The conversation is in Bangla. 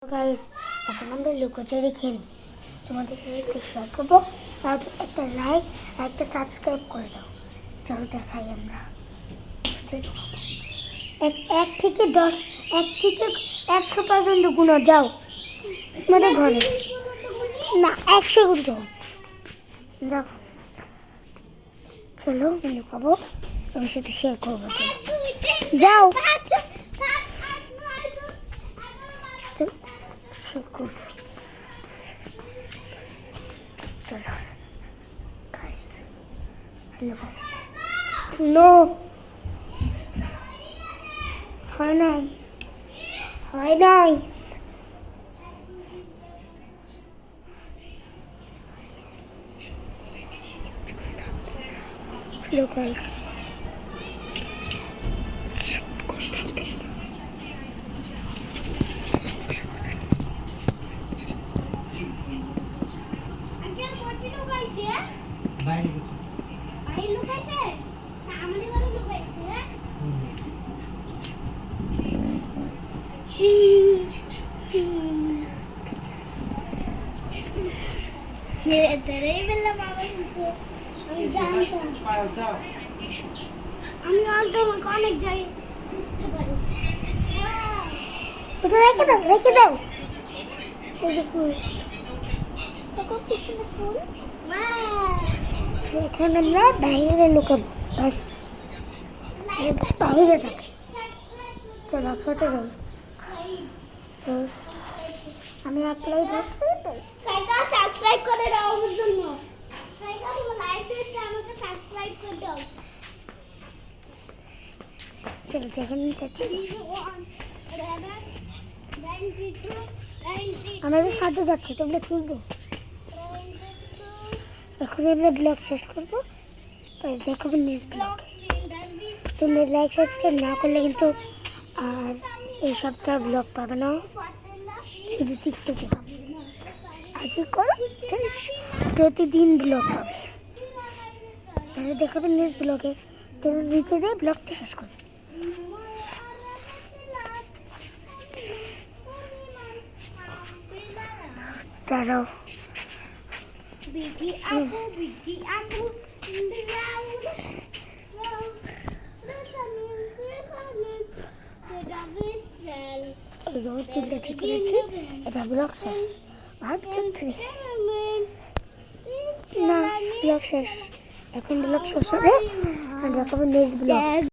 গাইস, এখন আমরা লুকোচুরি খেলি। তোমাদের সাথে একটু শেয়ার করবো, আর একটা লাইক আর একটা সাবস্ক্রাইব করে দাও। চলো দেখাই আমরা। এক থেকে 100 পর্যন্ত গুণো যাও আমাদের ঘরে। না, 100 গুনতে যাও। চলো লুকাবো, তোমার সাথে শেয়ার করবো। যাও চলো গাইস, হ্যালো গাইস। নো, হয় নাই। হ্যালো গাইস, বাইরে গেছে। আমি অনেক জায়গায় বুঝতে পারি। ওটা রেখে দাও। এই যে ফুল, দেখো কি সুন্দর ফুল। এখন আমরা বাইরে লুকাবো, বাইরে থাকি। চলো ছোটে যাই। আমি অ্যাপ্লাই করছি। সাবস্ক্রাইব করে দাও আমার জন্য। চলো দেখে নিতে আমাদের সাথে যাচ্ছে, তোমরা কিনবে। এখন আমরা ব্লগ শেষ করবো, দেখাবো নিউজ ব্লগ। তোমরা লাইক সাবস্ক্রাইব না করলে কিন্তু আর এই সপ্তাহ ব্লগ পাবে না, শুধু টিকটকে পাবে। আজকে করো, প্রতিদিন ব্লগ পাবে। তাহলে দেখাবে নিউজ ব্লগে। তাহলে নিচে যাই, ব্লগটা শেষ করবে। দাঁড়াও, ঠিক করেছি। এবার ব্লগ শেষ। না, ব্লগ শেষ। এখন ব্লগ শেষ হবে আর দেখাবো নেক্সট ব্লগ।